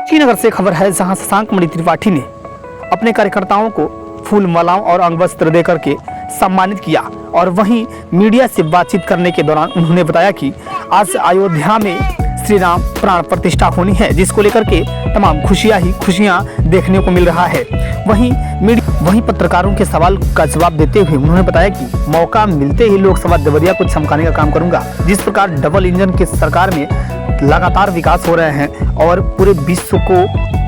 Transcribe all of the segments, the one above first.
श्रीनगर से खबर है, जहां शशांक मणि त्रिपाठी ने अपने कार्यकर्ताओं को फूल मालाओं और अंग वस्त्र देकर के सम्मानित किया। और वहीं मीडिया से बातचीत करने के दौरान उन्होंने बताया कि आज अयोध्या में श्री राम प्राण प्रतिष्ठा होनी है, जिसको लेकर के तमाम खुशियां देखने को मिल रहा है। वहीं पत्रकारों के सवाल का जवाब देते हुए उन्होंने बताया कि मौका मिलते ही लोकसभा देवरिया को चमकाने का काम करूंगा। जिस प्रकार डबल इंजन की सरकार में लगातार विकास हो रहे हैं और पूरे विश्व को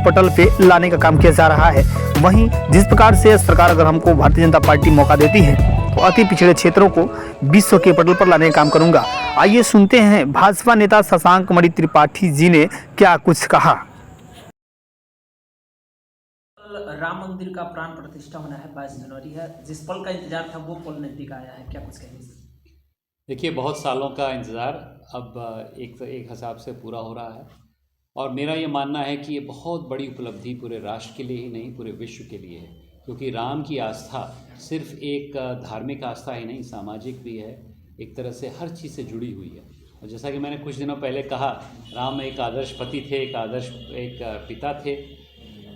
पटल पे लाने का काम किया जा रहा है, वहीं जिस प्रकार से सरकार अगर हमको भारतीय जनता पार्टी मौका देती है तो अति पिछड़े क्षेत्रों को विश्व के पटल पर लाने का काम करूंगा। आइए सुनते हैं भाजपा नेता शशांक मणि त्रिपाठी जी ने क्या कुछ कहा। राम मंदिर का प्राण प्रतिष्ठा होना है, 22 जनवरी है। जिस पल का इंतजार था वो पल नजदीक आया है, क्या कुछ कहेंगे? देखिए, बहुत सालों का इंतज़ार अब एक हिसाब से पूरा हो रहा है और मेरा ये मानना है कि ये बहुत बड़ी उपलब्धि पूरे राष्ट्र के लिए ही नहीं, पूरे विश्व के लिए है। क्योंकि राम की आस्था सिर्फ एक धार्मिक आस्था ही नहीं, सामाजिक भी है, एक तरह से हर चीज़ से जुड़ी हुई है। और जैसा कि मैंने कुछ दिनों पहले कहा, राम एक आदर्श पति थे, एक पिता थे,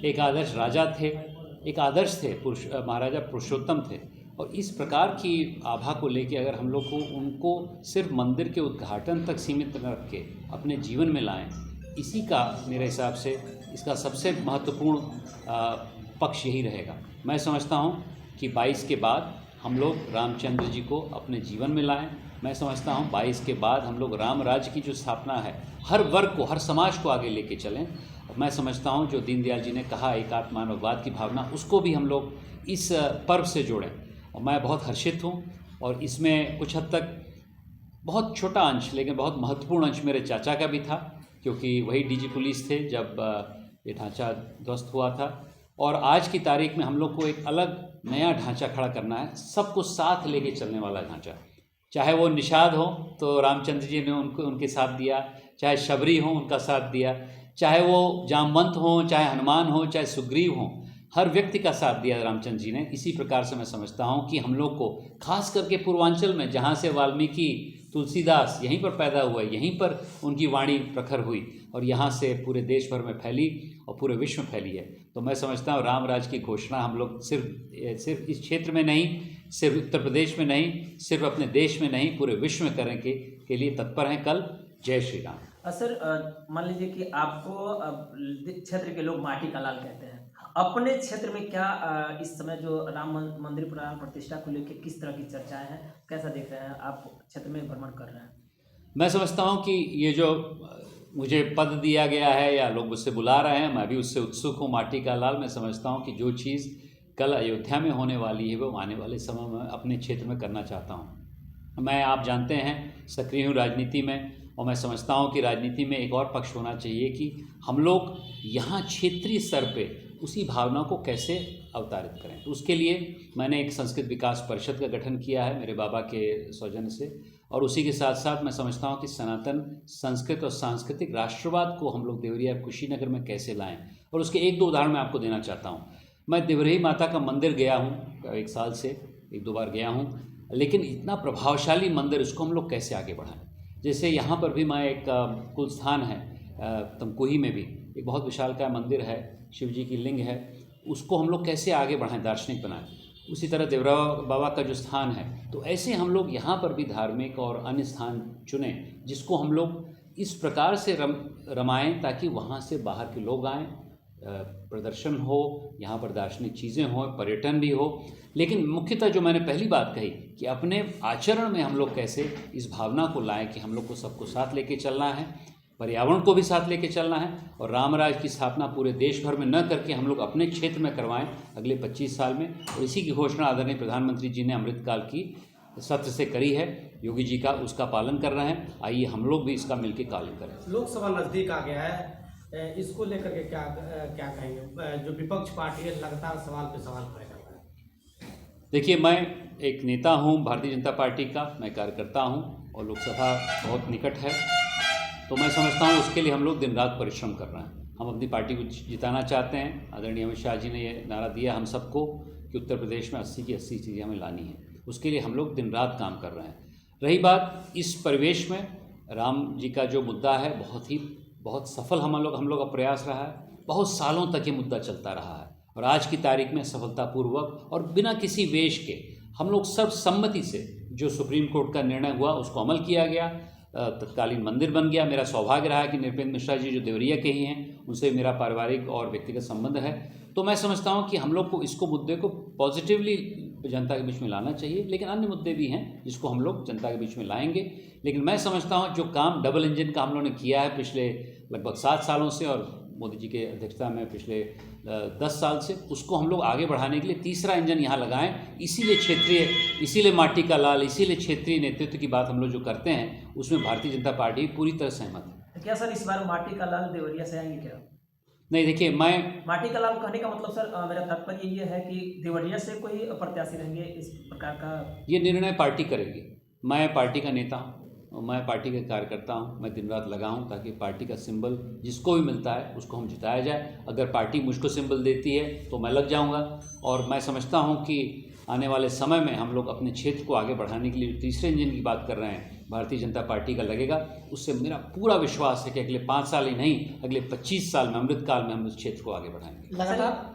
एक आदर्श राजा थे, एक आदर्श थे, महाराजा पुरुषोत्तम थे। और इस प्रकार की आभा को लेके अगर हम लोग को उनको सिर्फ मंदिर के उद्घाटन तक सीमित न रख के अपने जीवन में लाएं, इसी का मेरे हिसाब से इसका सबसे महत्वपूर्ण पक्ष यही रहेगा। मैं समझता हूं कि 22 के बाद हम लोग रामचंद्र जी को अपने जीवन में लाएं। मैं समझता हूं 22 के बाद हम लोग राम राज्य की जो स्थापना है, हर वर्ग को, हर समाज को आगे लेके चलें। मैं समझता हूं जो दीनदयाल जी ने कहा एकात्म मानववाद की भावना, उसको भी हम लोग इस पर्व से जोड़ें। और मैं बहुत हर्षित हूँ और इसमें कुछ हद तक बहुत छोटा अंश लेकिन बहुत महत्वपूर्ण अंश मेरे चाचा का भी था, क्योंकि वही डीजी पुलिस थे जब ये ढांचा ध्वस्त हुआ था। और आज की तारीख में हम लोग को एक अलग नया ढांचा खड़ा करना है, सबको साथ लेके चलने वाला ढांचा। चाहे वो निषाद हो तो रामचंद्र जी ने उनके साथ दिया, चाहे शबरी हो उनका साथ दिया, चाहे वो जामवंत हो, चाहे हनुमान हो, चाहे सुग्रीव हो, हर व्यक्ति का साथ दिया रामचंद्र जी ने। इसी प्रकार से मैं समझता हूँ कि हम लोग को खास करके पूर्वांचल में, जहाँ से वाल्मीकि तुलसीदास यहीं पर पैदा हुए, यहीं पर उनकी वाणी प्रखर हुई और यहाँ से पूरे देश भर में फैली और पूरे विश्व में फैली है। तो मैं समझता हूँ राम राज्य की घोषणा हम लोग सिर्फ इस क्षेत्र में नहीं, सिर्फ उत्तर प्रदेश में नहीं, सिर्फ अपने देश में नहीं, पूरे विश्व में करने के लिए तत्पर हैं। कल जय श्री राम। सर, मान लीजिए कि आपको क्षेत्र के लोग माटी का लाल कहते हैं, अपने क्षेत्र में क्या इस समय जो राम मंदिर प्राण प्रतिष्ठा को लेकर किस तरह की चर्चाएं हैं, कैसा देख रहे हैं आप? क्षेत्र में भ्रमण कर रहे हैं। मैं समझता हूं कि ये जो मुझे पद दिया गया है या लोग मुझसे बुला रहे हैं, मैं भी उससे उत्सुक हूं। माटी का लाल, मैं समझता हूं कि जो चीज़ कल अयोध्या में होने वाली है वो आने वाले समय में अपने क्षेत्र में करना चाहता हूँ। मैं, आप जानते हैं, सक्रिय हूँ राजनीति में और मैं समझता हूँ कि राजनीति में एक और पक्ष होना चाहिए कि हम लोग यहाँ क्षेत्रीय स्तर पे उसी भावना को कैसे अवतारित करें। तो उसके लिए मैंने एक संस्कृत विकास परिषद का गठन किया है मेरे बाबा के सौजन्य से, और उसी के साथ साथ मैं समझता हूँ कि सनातन संस्कृत और सांस्कृतिक राष्ट्रवाद को हम लोग देवरिया कुशीनगर में कैसे लाएं। और उसके एक दो उदाहरण मैं आपको देना चाहता हूँ। मैं देवरही माता का मंदिर गया हूँ, 1 साल से 1-2 बार गया हूँ, लेकिन इतना प्रभावशाली मंदिर, उसको हम लोग कैसे आगे बढ़ाएँ। जैसे यहाँ पर भी मैं एक कुल स्थान है तमकुही में भी एक बहुत विशालकाय मंदिर है, शिव जी की लिंग है, उसको हम लोग कैसे आगे बढ़ाएं, दार्शनिक बनाएं। उसी तरह देवरा बाबा का जो स्थान है, तो ऐसे हम लोग यहाँ पर भी धार्मिक और अन्य स्थान चुनें जिसको हम लोग इस प्रकार से रमाएं ताकि वहाँ से बाहर के लोग आएँ, प्रदर्शन हो, यहाँ पर दार्शनिक चीज़ें हों, पर्यटन भी हो। लेकिन मुख्यतः जो मैंने पहली बात कही कि अपने आचरण में हम लोग कैसे इस भावना को लाएं कि हम लोग को सबको साथ लेके चलना है, पर्यावरण को भी साथ लेके चलना है और रामराज की स्थापना पूरे देश भर में न करके हम लोग अपने क्षेत्र में करवाएं अगले 25 साल में। और इसी की घोषणा आदरणीय प्रधानमंत्री जी ने अमृतकाल की सत्र से करी है, योगी जी का उसका पालन कर रहे हैं। आइए हम लोग भी इसका मिलकर पालन करें। लोकसभा नज़दीक आ गया है, इसको लेकर के क्या कहेंगे? जो विपक्ष पार्टी है लगातार सवाल पे सवाल खड़े कर रहा है। देखिए, मैं एक नेता हूँ भारतीय जनता पार्टी का, मैं कार्यकर्ता हूँ और लोकसभा बहुत निकट है, तो मैं समझता हूँ उसके लिए हम लोग दिन रात परिश्रम कर रहे हैं। हम अपनी पार्टी को जिताना चाहते हैं। आदरणीय अमित शाह जी ने ये नारा दिया हम सबको कि उत्तर प्रदेश में 80 की 80 चीज़ें हमें लानी है, उसके लिए हम लोग दिन रात काम कर रहे हैं। रही बात इस परिवेश में राम जी का जो मुद्दा है, बहुत सफल हम लोग का प्रयास रहा है। बहुत सालों तक ये मुद्दा चलता रहा है और आज की तारीख में सफलतापूर्वक और बिना किसी वेश के हम लोग सर्वसम्मति से जो सुप्रीम कोर्ट का निर्णय हुआ उसको अमल किया गया, तत्कालीन मंदिर बन गया। मेरा सौभाग्य रहा कि नृपेंद्र मिश्रा जी जो देवरिया के ही हैं उनसे मेरा पारिवारिक और व्यक्तिगत संबंध है। तो मैं समझता हूं कि हम लोग को इसको मुद्दे को पॉजिटिवली जनता के बीच में लाना चाहिए, लेकिन अन्य मुद्दे भी हैं जिसको हम लोग जनता के बीच में लाएंगे। लेकिन मैं समझता हूं जो काम डबल इंजन का हम लोगों ने किया है पिछले लगभग 7 सालों से और मोदी जी के अध्यक्षता में पिछले 10 साल से, उसको हम लोग आगे बढ़ाने के लिए तीसरा इंजन यहाँ लगाएं। इसीलिए माटी का लाल, इसीलिए क्षेत्रीय नेतृत्व की बात हम लोग जो करते हैं उसमें भारतीय जनता पार्टी पूरी तरह सहमत है। क्या सर इस बार माटी का लाल देवरिया से आएंगे क्या? नहीं, देखिए, मैं माटी का लाल कहने का मतलब सर मेरा तात्पर्य ये है कि देवरिया से कोई प्रत्याशी रहेंगे इस प्रकार का? ये निर्णय पार्टी करेगी। मैं पार्टी का नेता हूँ, मैं पार्टी का कार्यकर्ता हूँ, मैं दिन रात लगा हूँ ताकि पार्टी का सिंबल जिसको भी मिलता है उसको हम जिताया जाए। अगर पार्टी मुझको सिंबल देती है तो मैं लग जाऊँगा और मैं समझता हूँ कि आने वाले समय में हम लोग अपने क्षेत्र को आगे बढ़ाने के लिए तीसरे इंजन की बात कर रहे हैं, भारतीय जनता पार्टी का लगेगा। उससे मेरा पूरा विश्वास है कि अगले 5 साल ही नहीं, अगले 25 साल में, अमृतकाल में हम उस क्षेत्र को आगे बढ़ाएंगे।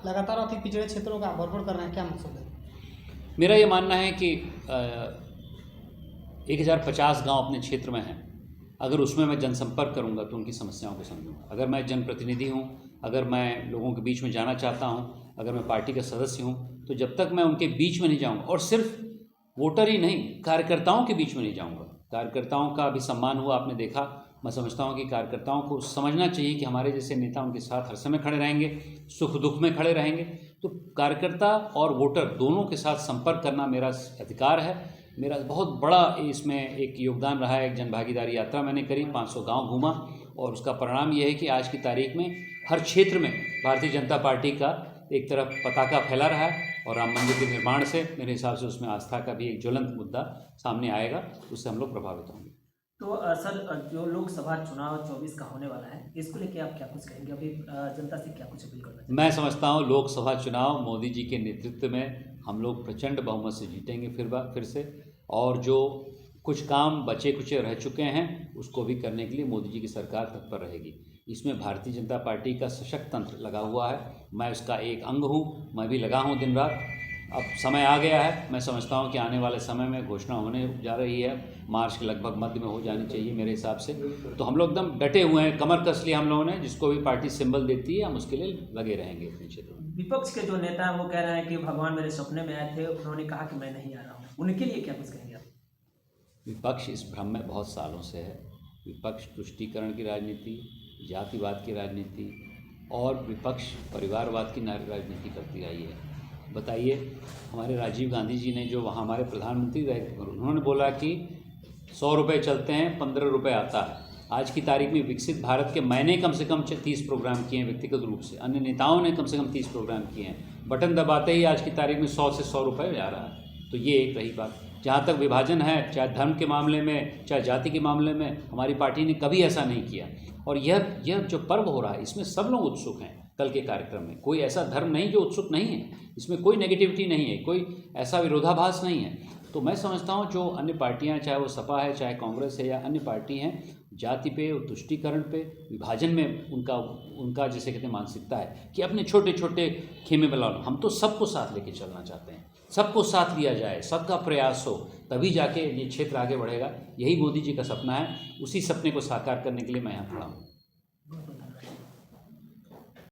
लगातार अति पिछड़े क्षेत्रों का भरपूर करना है, क्या मकसद है? मेरा ये मानना है कि 1050 गांव अपने क्षेत्र में हैं। अगर उसमें मैं जनसंपर्क करूंगा तो उनकी समस्याओं को समझूंगा। अगर मैं जनप्रतिनिधि हूं, अगर मैं लोगों के बीच में जाना चाहता हूं, अगर मैं पार्टी का सदस्य हूं, तो जब तक मैं उनके बीच में नहीं जाऊंगा, और सिर्फ वोटर ही नहीं, कार्यकर्ताओं के बीच में नहीं जाऊंगा। कार्यकर्ताओं का भी सम्मान हुआ, आपने देखा। मैं समझता हूं कि कार्यकर्ताओं को समझना चाहिए कि हमारे जैसे नेता उनके साथ हर समय खड़े रहेंगे, सुख दुख में खड़े रहेंगे। तो कार्यकर्ता और वोटर दोनों के साथ संपर्क करना मेरा अधिकार है। मेरा बहुत बड़ा इसमें एक योगदान रहा है। एक जनभागीदारी यात्रा मैंने करी, 500 गांव घूमा और उसका परिणाम यह है कि आज की तारीख में हर क्षेत्र में भारतीय जनता पार्टी का एक तरफ पताका फैला रहा है और राम मंदिर के निर्माण से मेरे हिसाब से उसमें आस्था का भी एक ज्वलंत मुद्दा सामने आएगा, उससे हम लोग प्रभावित होंगे। तो सर जो लोकसभा चुनाव 24 का होने वाला है, इसको लेके आप क्या कुछ कहेंगे? अभी जनता से क्या कुछ अपील करना चाहिए? मैं समझता हूँ लोकसभा चुनाव मोदी जी के नेतृत्व में हम लोग प्रचंड बहुमत से जीतेंगे फिर से, और जो कुछ काम बचे कुचे रह चुके हैं उसको भी करने के लिए मोदी जी की सरकार तत्पर रहेगी। इसमें भारतीय जनता पार्टी का सशक्त तंत्र लगा हुआ है, मैं उसका एक अंग हूँ, मैं भी लगा हूँ दिन रात। अब समय आ गया है, मैं समझता हूँ कि आने वाले समय में घोषणा होने जा रही है, मार्च के लगभग मध्य में हो जानी चाहिए मेरे हिसाब से। तो हम लोग एकदम डटे हुए हैं, कमर कस लिया हम लोगों ने, जिसको भी पार्टी सिंबल देती है हम उसके लिए लगे रहेंगे अपने क्षेत्र में। विपक्ष के जो नेता हैं वो कह रहे हैं कि भगवान मेरे सपने में आए थे, उन्होंने कहा कि मैं नहीं आ रहा हूँ, उनके लिए क्या कुछ कहेंगे आप? विपक्ष इस भ्रम में बहुत सालों से है। विपक्ष तुष्टीकरण की राजनीति, जातिवाद की राजनीति और विपक्ष परिवारवाद की राजनीति करती रही है। बताइए, हमारे राजीव गांधी जी ने जो वहाँ हमारे प्रधानमंत्री रहे, उन्होंने बोला कि 100 रुपये चलते हैं, 15 रुपये आता है। आज की तारीख में विकसित भारत के मैंने कम से कम 30 प्रोग्राम किए हैं व्यक्तिगत रूप से, अन्य नेताओं ने कम से कम 30 प्रोग्राम किए हैं। बटन दबाते ही आज की तारीख में 100 से 100 रुपये जा रहा है। तो ये एक रही बात। जहाँ तक विभाजन है, चाहे धर्म के मामले में, चाहे जाति के मामले में, हमारी पार्टी ने कभी ऐसा नहीं किया। और यह जो पर्व हो रहा है इसमें सब लोग उत्सुक हैं। कल के कार्यक्रम में कोई ऐसा धर्म नहीं जो उत्सुक नहीं है, इसमें कोई नेगेटिविटी नहीं है, कोई ऐसा विरोधाभास नहीं है। तो मैं समझता हूँ जो अन्य पार्टियाँ, चाहे वो सपा है, चाहे कांग्रेस है या अन्य पार्टी हैं, जाति पे, तुष्टीकरण पे, विभाजन में उनका जैसे कहते हैं मानसिकता है कि अपने छोटे छोटे खेमे में लाओ। हम तो सबको साथ लेके चलना चाहते हैं, सबको साथ लिया जाए, सबका प्रयास हो, तभी जाके ये क्षेत्र आगे बढ़ेगा। यही मोदी जी का सपना है, उसी सपने को साकार करने के लिए मैं यहाँ खड़ा हूँ।